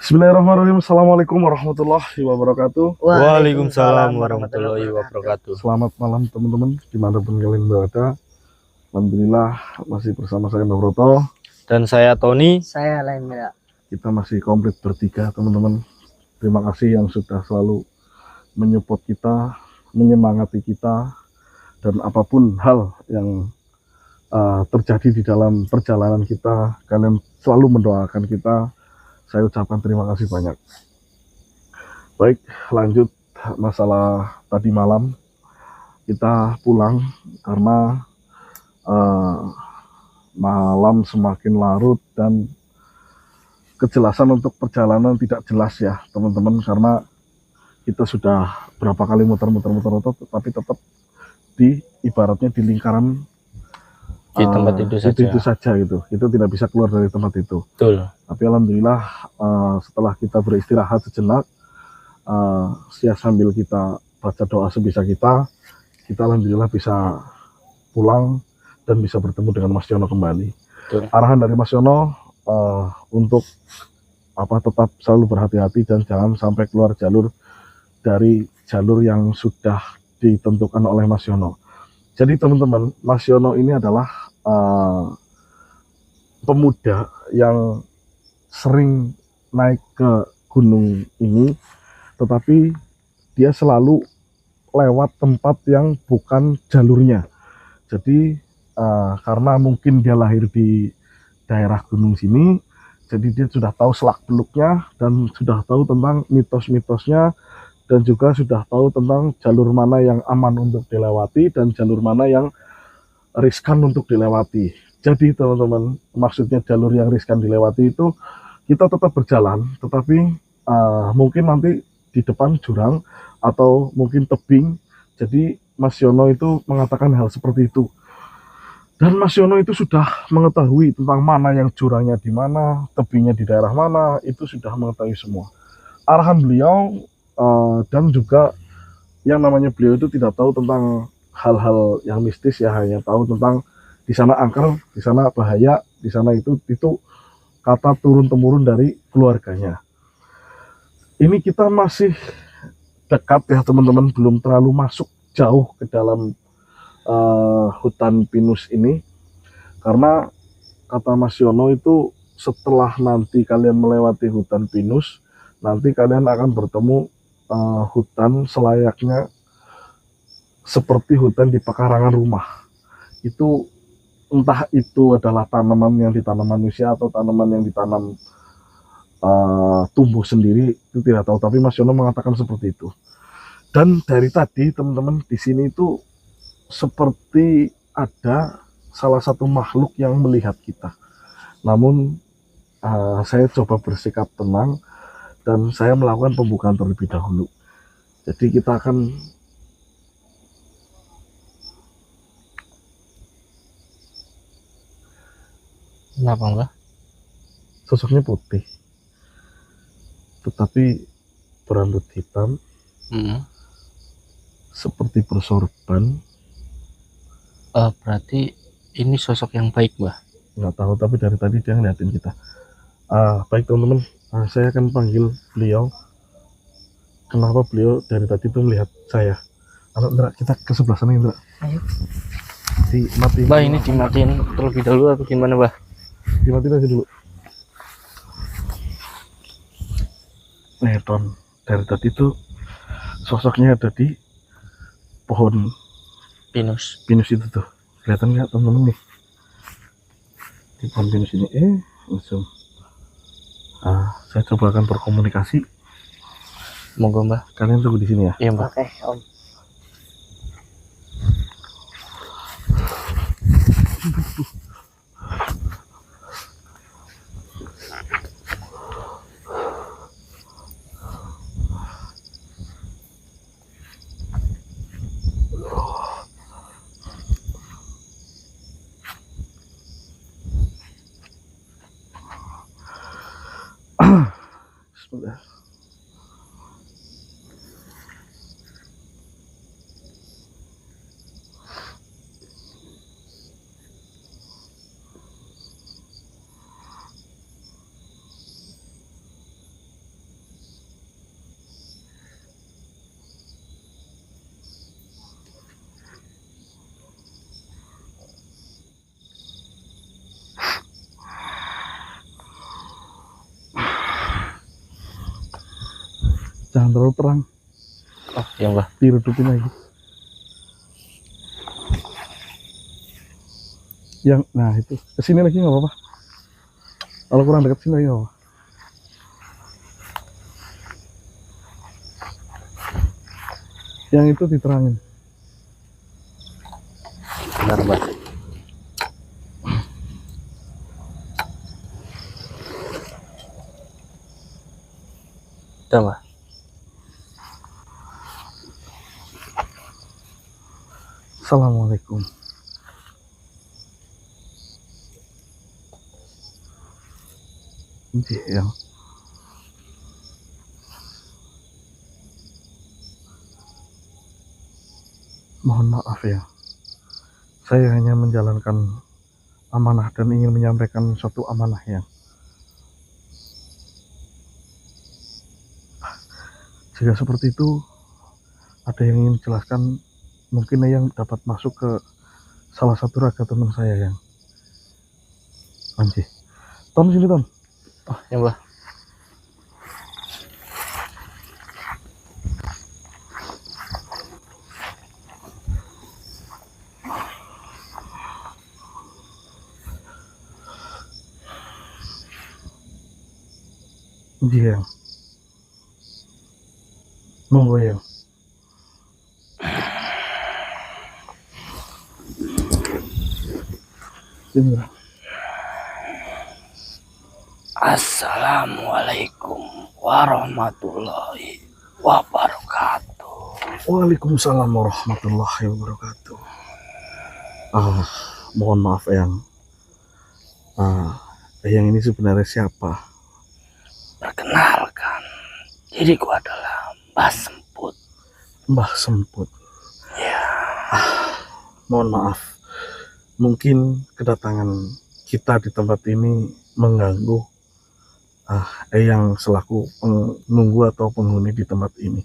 Bismillahirrahmanirrahim. Assalamualaikum warahmatullahi wabarakatuh. Waalaikumsalam warahmatullahi wabarakatuh. Selamat malam teman-teman, dimanapun kalian berada. Alhamdulillah masih bersama saya Nobroto. Dan saya Tony. Saya Lendra. Kita masih komplit bertiga teman-teman. Terima kasih yang sudah selalu menyupport kita, menyemangati kita, dan apapun hal yang terjadi di dalam perjalanan kita, kalian selalu mendoakan kita. Saya ucapkan terima kasih banyak. Baik, lanjut masalah tadi malam. Kita pulang karena malam semakin larut dan kejelasan untuk perjalanan tidak jelas ya teman-teman, karena kita sudah berapa kali muter-muter tapi tetap ibaratnya di lingkaran Di tempat itu saja gitu. Itu tidak bisa keluar dari tempat itu. Betul. Tapi alhamdulillah setelah kita beristirahat sejenak, sambil kita baca doa sebisa kita alhamdulillah bisa pulang dan bisa bertemu dengan Mas Yono kembali. Betul. Arahan dari Mas Yono untuk tetap selalu berhati-hati dan jangan sampai keluar dari jalur yang sudah ditentukan oleh Mas Yono. Jadi teman-teman, Mas Yono ini adalah pemuda yang sering naik ke gunung ini, tetapi dia selalu lewat tempat yang bukan jalurnya. Jadi karena mungkin dia lahir di daerah gunung sini, jadi dia sudah tahu selak-beluknya dan sudah tahu tentang mitos-mitosnya, dan juga sudah tahu tentang jalur mana yang aman untuk dilewati dan jalur mana yang riskan untuk dilewati. Jadi teman-teman, maksudnya jalur yang riskan dilewati itu kita tetap berjalan, tetapi mungkin nanti di depan jurang atau mungkin tebing. Jadi Mas Yono itu mengatakan hal seperti itu. Dan Mas Yono itu sudah mengetahui tentang mana yang jurangnya di mana, tebingnya di daerah mana, itu sudah mengetahui semua. Arahan beliau dan juga yang namanya beliau itu tidak tahu tentang hal-hal yang mistis ya, hanya tahu tentang di sana angker, di sana bahaya, di sana itu kata turun-temurun dari keluarganya. Ini kita masih dekat ya teman-teman, belum terlalu masuk jauh ke dalam hutan pinus ini, karena kata Mas Yono itu setelah nanti kalian melewati hutan pinus, nanti kalian akan bertemu hutan selayaknya seperti hutan di pekarangan rumah. Itu entah itu adalah tanaman yang ditanam manusia atau tanaman yang ditanam tumbuh sendiri, itu tidak tahu, tapi Mas Yono mengatakan seperti itu. Dan dari tadi teman-teman, di sini itu seperti ada salah satu makhluk yang melihat kita. Namun saya coba bersikap tenang dan saya melakukan pembukaan terlebih dahulu. Jadi kita akan Kenapa enggak? sosoknya putih, tetapi berambut hitam, seperti bersorban. Berarti ini sosok yang baik, Mbah. Nggak tahu, tapi dari tadi dia ngeliatin kita. Baik teman-teman, saya akan panggil beliau. Kenapa beliau dari tadi tuh melihat saya? Indra, kita ke sebelah sana Indra. Ayo. Dimatiin. Mbah, ini dimatiin terlebih dahulu atau gimana, Mbah? Dimatiin aja dulu. Ton, dari tadi tuh sosoknya ada di pohon Pinus itu tuh. Kelihatan nggak teman-teman nih? Di pohon pinus ini. Langsung. Saya coba akan berkomunikasi. Monggo, Mbah. Kalian tunggu di sini ya. Iya, Mbah. Oke, Om. Bismillah. Jangan terlalu terang, Oh ya mbah. diredupin lagi. Yang, nah itu, kesini lagi nggak apa-apa. Kalau kurang dekat sini lagi nggak apa-apa. Yang itu diterangin. Benar mbah. Udah mbah. Assalamualaikum. Ini yang mohon maaf ya, saya hanya menjalankan amanah dan ingin menyampaikan suatu amanah yang jika seperti itu ada yang ingin jelaskan, mungkin yang dapat masuk ke salah satu raga teman saya yang Anji. Tom sini Tom. Oh ya mbah. Anji yang monggo ya. Sini lah. Assalamualaikum warahmatullahi wabarakatuh. Waalaikumsalam warahmatullahi wabarakatuh. Mohon maaf Eyang. Eyang ini sebenarnya siapa? Perkenalkan, diriku adalah Mbah Semput. Mbah Semput. Ya, Mohon maaf. Mungkin kedatangan kita di tempat ini mengganggu Eyang selaku penunggu atau penghuni di tempat ini.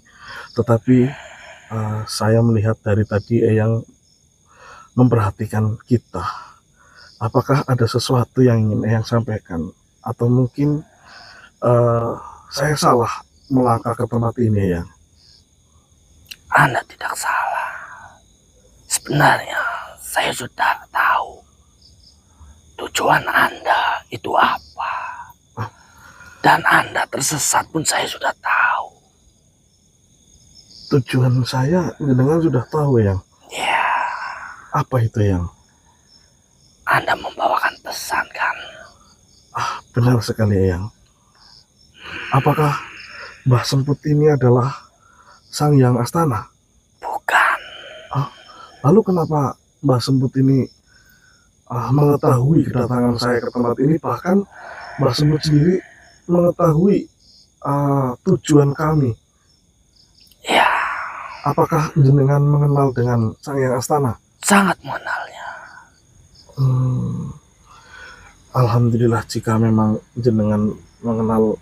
Tetapi saya melihat dari tadi Eyang memperhatikan kita. Apakah ada sesuatu yang ingin Eyang sampaikan? Atau mungkin saya salah melangkah ke tempat ini Eyang? Anda tidak salah. Sebenarnya saya sudah tahu tujuan Anda itu apa. Dan Anda tersesat pun saya sudah tahu. Tujuan saya dengan sudah tahu Eyang. Ya, Apa itu Eyang? Anda membawakan pesan kan? Benar sekali Eyang. Apakah Mbah Semput ini adalah Sang Hyang Astana? Bukan. Lalu kenapa Mbah Semput ini mengetahui kedatangan saya ke tempat ini? Bahkan Mbah Semput sendiri mengetahui tujuan kami. Ya, Apakah jenengan mengenal dengan Sang Hyang Astana? sangat mengenalnya. Alhamdulillah jika memang jenengan mengenal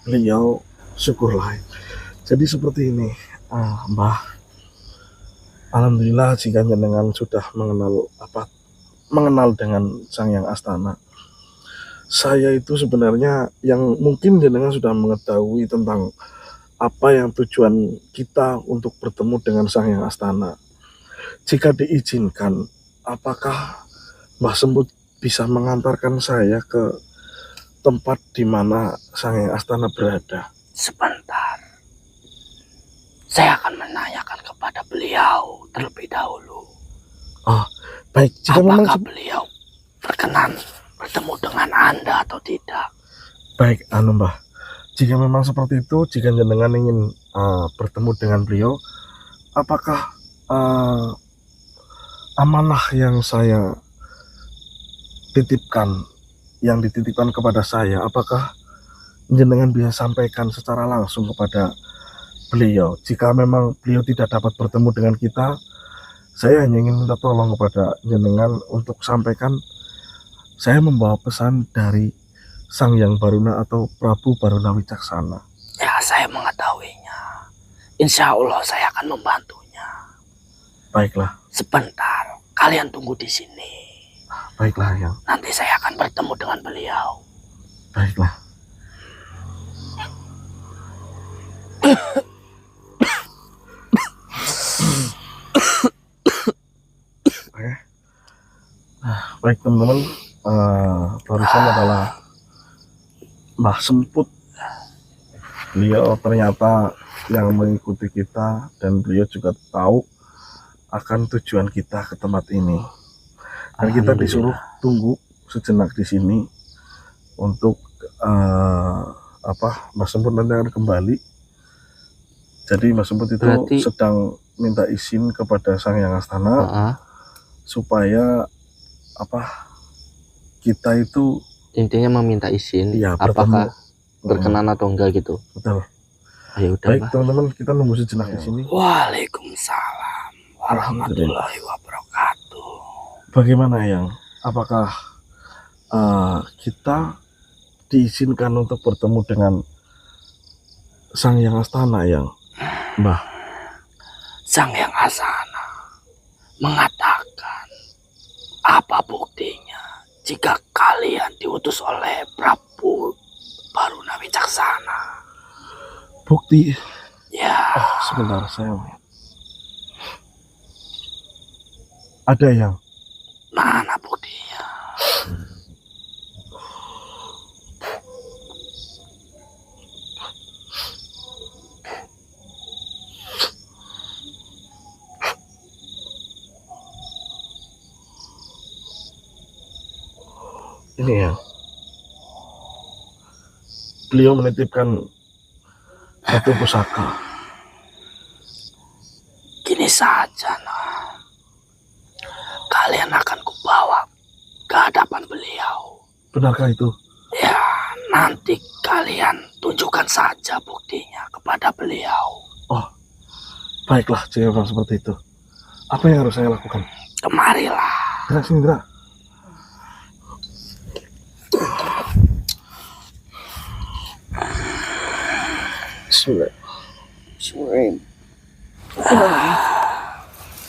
beliau, syukurlah. Jadi seperti ini, Mbah. Alhamdulillah jika jenengan sudah mengenal dengan Sang Hyang Astana. Saya itu sebenarnya yang mungkin jenengan sudah mengetahui tentang apa yang tujuan kita untuk bertemu dengan Sang Hyang Astana. Jika diizinkan, apakah Mbah Semput bisa mengantarkan saya ke tempat di mana Sang Hyang Astana berada? Sebentar. Saya akan menanyakan kepada beliau terlebih dahulu. Baik, jika memang Apakah beliau berkenan bertemu dengan Anda atau tidak? baik, Mbah. Jika memang seperti itu, jika jenengan ingin bertemu dengan beliau, apakah amanah yang saya titipkan, yang dititipkan kepada saya, apakah jenengan bisa sampaikan secara langsung kepada beliau? Jika memang beliau tidak dapat bertemu dengan kita, saya hanya ingin minta tolong kepada jenengan untuk sampaikan saya membawa pesan dari Sang Hyang Baruna atau Prabu Baruna Wicaksana. Ya, saya mengetahuinya. Insya Allah saya akan membantunya. Baiklah, Sebentar, kalian tunggu di sini. baiklah Yang. Nanti saya akan bertemu dengan beliau. Baiklah. Baik teman-teman, barusan adalah Mbah Semput. Beliau ternyata yang mengikuti kita dan beliau juga tahu akan tujuan kita ke tempat ini. Dan kita disuruh tunggu sejenak di sini untuk Mbah Semput nanti akan kembali. Jadi Mbah Semput itu Berarti sedang minta izin kepada Sang Hyang Astana supaya kita itu intinya meminta izin, ya, apakah berkenan atau enggak gitu. Betul. Ayo udah, Baik Mbah. teman-teman, kita nunggu sejenak di sini. Waalaikumsalam warahmatullahi wabarakatuh. Bagaimana Yang? Apakah kita diizinkan untuk bertemu dengan Sang Hyang Astana Yang? Mbah, Sang Hyang Astana mengatakan, apa buktinya jika kalian diutus oleh Prabu Baruna Wicaksana? bukti. Ya, Sebentar saya lihat. Ada Yang? mana buktinya? Ini ya. Beliau menitipkan satu pusaka. Gini saja, nah. Kalian akan kubawa ke hadapan beliau. Benarkah itu? Ya, nanti kalian tunjukkan saja buktinya kepada beliau. Oh, baiklah jika memang seperti itu. Apa yang harus saya lakukan? Kemarilah. Gerak sini, gerak.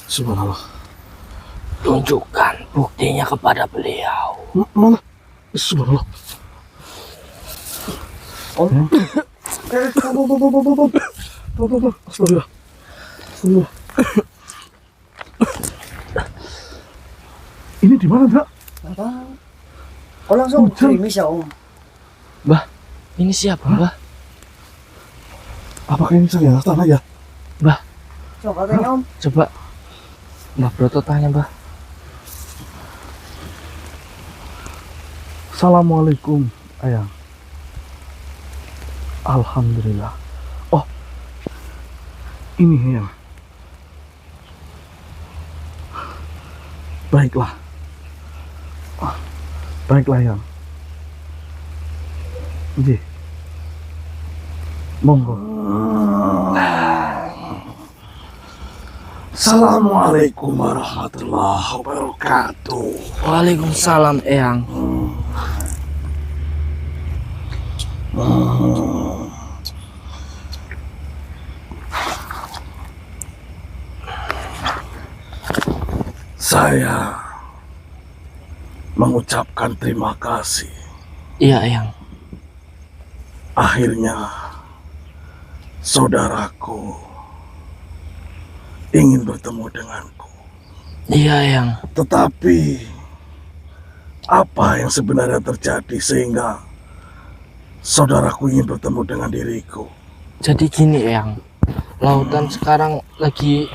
Subhanallah. Tunjukkan buktinya kepada beliau. Mana? Subhanallah. Oh. Astagfirullah. Astagfirullah. Ini di mana, Drak? Kau langsung Hujan. gerimis ya Om? Mbah, ini siapa, Mbah? Apakah ini Sang Hyang Astana ya? Mbah, Coba tanya Om. coba Mbah Broto tanya, Mbah. Assalamualaikum, Ayang. Alhamdulillah. Oh, ini ya. Baiklah. Baiklah Yang. Nggih. Monggo. Assalamualaikum warahmatullahi wabarakatuh. Waalaikumsalam, Eyang. Saya mengucapkan terima kasih. Iya, Eyang. Akhirnya saudaraku ingin bertemu denganku. Iya, Eyang. Tetapi apa yang sebenarnya terjadi sehingga saudaraku ingin bertemu dengan diriku? Jadi gini, Eyang. Lautan sekarang lagi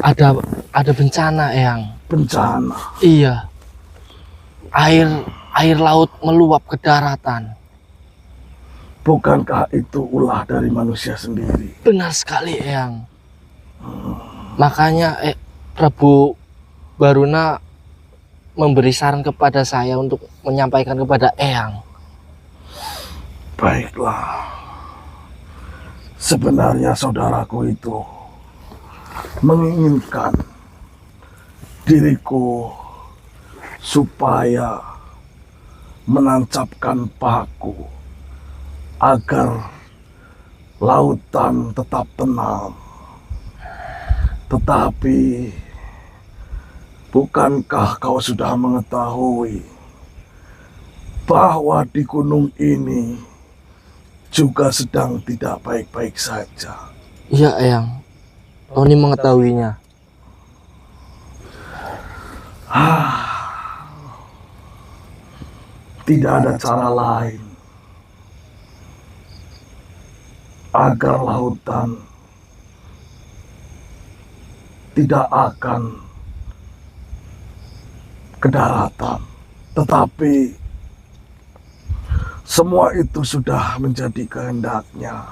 ada bencana, Eyang. Bencana. Iya. Air laut meluap ke daratan. Bukankah itu ulah dari manusia sendiri? Benar sekali, Eyang. Makanya Prabu Baruna memberi saran kepada saya untuk menyampaikan kepada Eyang. Baiklah. Sebenarnya saudaraku itu menginginkan diriku supaya menancapkan paku agar lautan tetap tenang. Tetapi bukankah kau sudah mengetahui bahwa di gunung ini juga sedang tidak baik-baik saja? Iya, Eyang. Tony mengetahuinya. Tidak ada cara lain agar lautan tidak akan ke daratan. Tetapi semua itu sudah menjadi kehendaknya.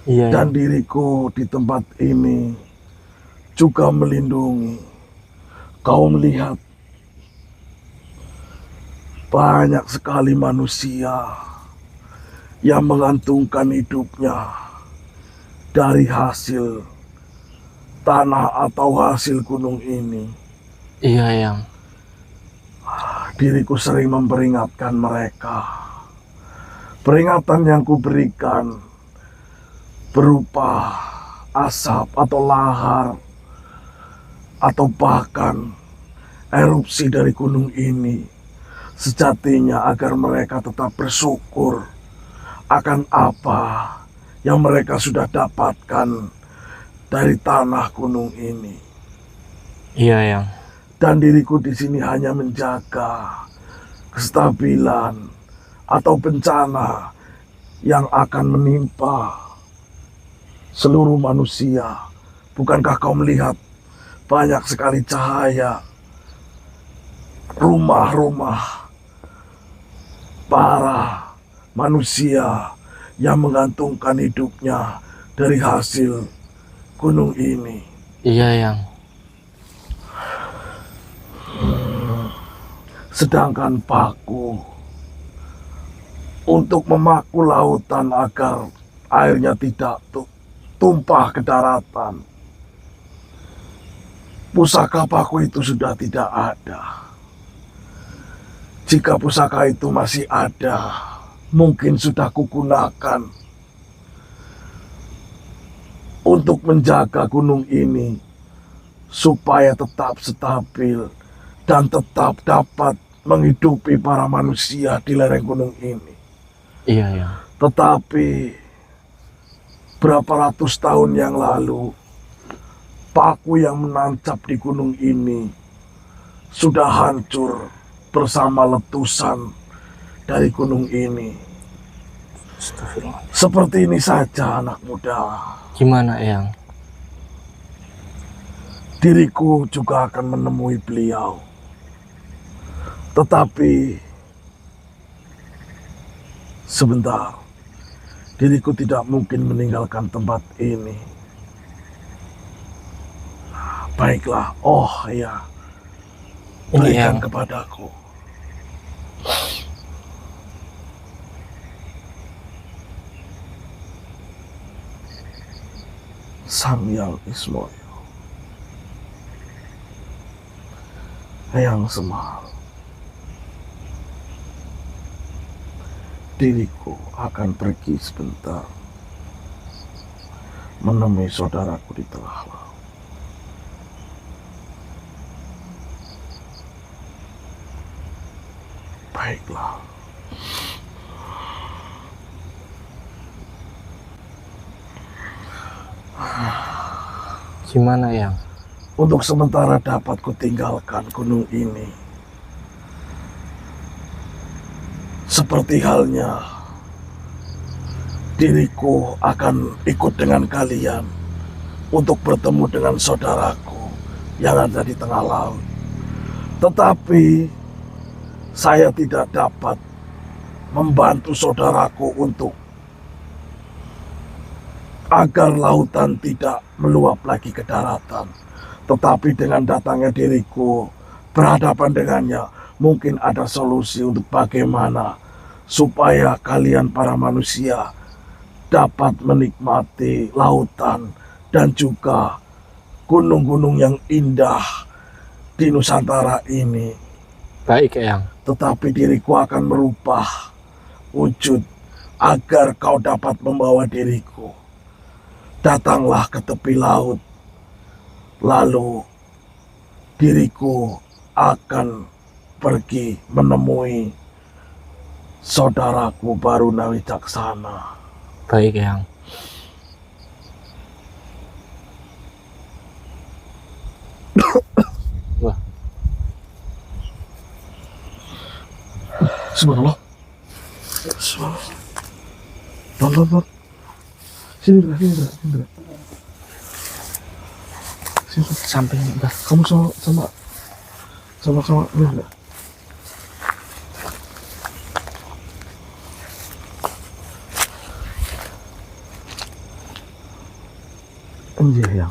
Iya, Dan diriku di tempat ini juga melindungi. Kau melihat banyak sekali manusia yang menggantungkan hidupnya dari hasil tanah atau hasil gunung ini. iya yang. Diriku sering memperingatkan mereka. Peringatan yang kuberikan berupa asap atau lahar atau bahkan erupsi dari gunung ini, sejatinya agar mereka tetap bersyukur akan apa yang mereka sudah dapatkan dari tanah gunung ini. Iya yang. Dan diriku di sini hanya menjaga kestabilan atau bencana yang akan menimpa seluruh manusia. Bukankah kau melihat banyak sekali cahaya rumah-rumah para manusia yang menggantungkan hidupnya dari hasil gunung ini? Iya yang. Sedangkan paku untuk memaku lautan agar airnya tidak tumpah ke daratan, pusaka paku itu sudah tidak ada. Jika pusaka itu masih ada, mungkin sudah kugunakan untuk menjaga gunung ini supaya tetap stabil dan tetap dapat menghidupi para manusia di lereng gunung ini. Iya yang. Tetapi berapa ratus tahun yang lalu, paku yang menancap di gunung ini sudah hancur bersama letusan dari gunung ini. Astagfirullah. Seperti ini saja anak muda. Gimana yang? Diriku juga akan menemui beliau. Tetapi sebentar, diriku tidak mungkin meninggalkan tempat ini. Baiklah, oh ya, Ini berikan yang. kepadaku. Sang Yang Ismoyo, Eyang Semar, diriku akan pergi sebentar menemui saudaraku di tengah laut. Baiklah. Gimana yang? Untuk sementara dapat kutinggalkan gunung ini. Seperti halnya diriku akan ikut dengan kalian untuk bertemu dengan saudaraku yang ada di tengah laut. Tetapi saya tidak dapat membantu saudaraku untuk agar lautan tidak meluap lagi ke daratan. Tetapi dengan datangnya diriku berhadapan dengannya, mungkin ada solusi untuk bagaimana supaya kalian para manusia dapat menikmati lautan dan juga gunung-gunung yang indah di Nusantara ini. Baik yang. Tetapi diriku akan merubah wujud agar kau dapat membawa diriku. Datanglah ke tepi laut, lalu diriku akan pergi menemui saudaraku Baruna Wicaksana. Baik yang. Wah. Subhanallah. Subhanallah. Don. Sini, Indra. Sini. Samping Mbah. Kamu sama ini enggak? Anjir ya.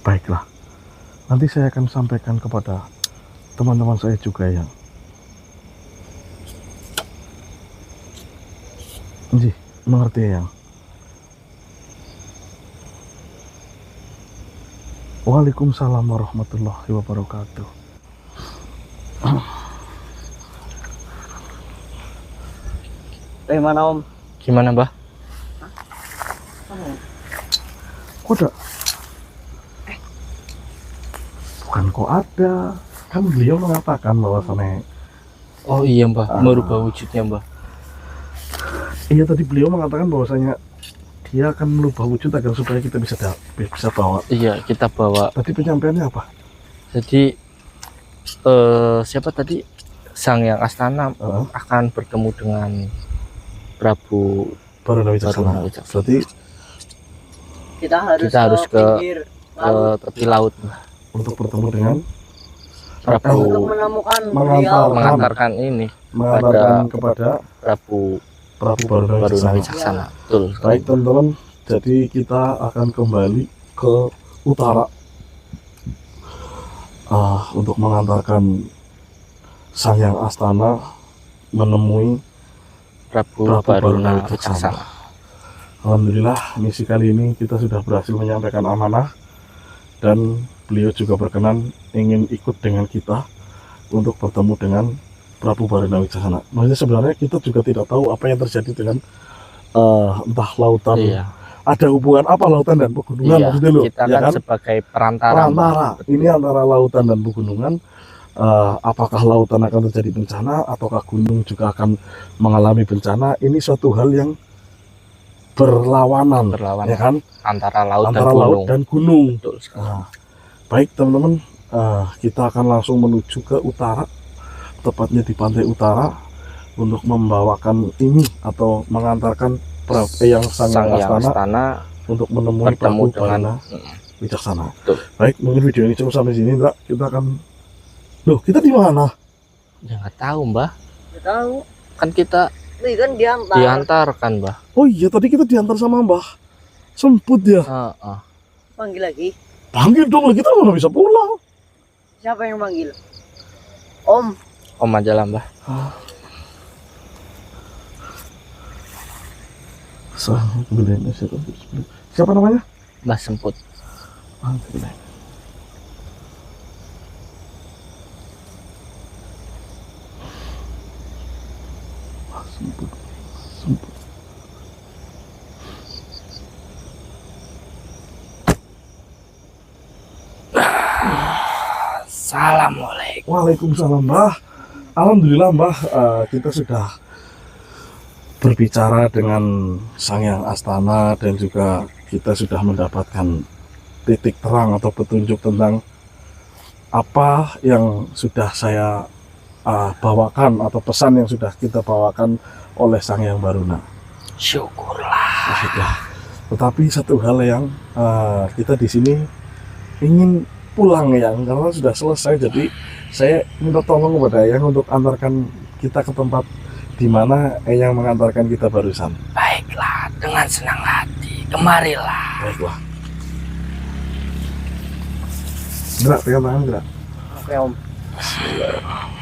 Baiklah. Nanti saya akan sampaikan kepada teman-teman saya juga yang Anjir, mengerti ya. Waalaikumsalam warahmatullahi wabarakatuh. Mana Om? Gimana Mbah? Kok ada? Bukan kok ada. Kan beliau mengatakan bahwasannya Oh iya Mbah, merubah wujudnya Mbah. iya tadi beliau mengatakan bahwasanya dia akan merubah wujud agar supaya kita bisa bawa. Iya, kita bawa. Tadi penyampaiannya apa? Jadi siapa tadi? Sang Yang Astana akan bertemu dengan Prabu Baruna Wicaksana. Berarti Kita harus ke pinggir tepi laut Mbah. untuk bertemu dengan untuk Prabu menemukan mengantarkan ini mengantarkan kepada Prabu Baruna Baruna Wicaksana. Wicaksana. Betul. Baik teman-teman, jadi kita akan kembali ke utara untuk mengantarkan Sang Yang Astana menemui Prabu Baruna Baruna Wicaksana. Wicaksana. Alhamdulillah misi kali ini kita sudah berhasil menyampaikan amanah dan beliau juga berkenan ingin ikut dengan kita untuk bertemu dengan Prabu Baruna Wicaksana. Maksudnya sebenarnya kita juga tidak tahu apa yang terjadi dengan entah lautan. Iya. Ada hubungan apa lautan dan pegunungan Iya, maksudnya loh, kita ya kan kan? sebagai perantara. Perantara. Betul. Ini antara lautan dan pegunungan. Apakah lautan akan terjadi bencana ataukah gunung juga akan mengalami bencana? Ini suatu hal yang berlawanan, Berlawanan. ya kan? Antara laut Antara dan laut gunung. dan gunung. Betul sekali. Nah, baik teman-teman, kita akan langsung menuju ke utara, tepatnya di pantai utara, untuk membawakan ini atau mengantarkan yang Sang Sang Yang Yang Astana Astana untuk menemui bertemu Prabu dengan Baruna Wicaksana. Betul. Baik, mungkin video ini cukup sampai sini, Mbak. Kita akan loh, kita di mana? ya nggak tahu Mbah. Nggak tahu. Kan kita Ini kan diantar. diantarkan Mbah. Oh iya, tadi kita diantar sama Mbah Semput ya. Heeh. Panggil lagi. Panggil dong, kita mana bisa pulang. Siapa yang panggil? Om. Om aja lah Mbah. Siapa namanya? Mbah Semput. Semput. Assalamualaikum. Waalaikumsalam Mbah. Alhamdulillah Mbah, kita sudah berbicara dengan Sang Yang Astana dan juga kita sudah mendapatkan titik terang atau petunjuk tentang apa yang sudah saya bawakan atau pesan yang sudah kita bawakan oleh Sang Yang Baruna. Syukurlah. Baiklah. Tetapi satu hal yang kita di sini ingin pulang yang karena sudah selesai, jadi saya minta tolong kepada Eyang untuk antarkan kita ke tempat di mana Eyang mengantarkan kita barusan. Baiklah, dengan senang hati. Kemarilah. Baiklah. Gerak, pegang tangan gerak. Oke Om. Bismillah.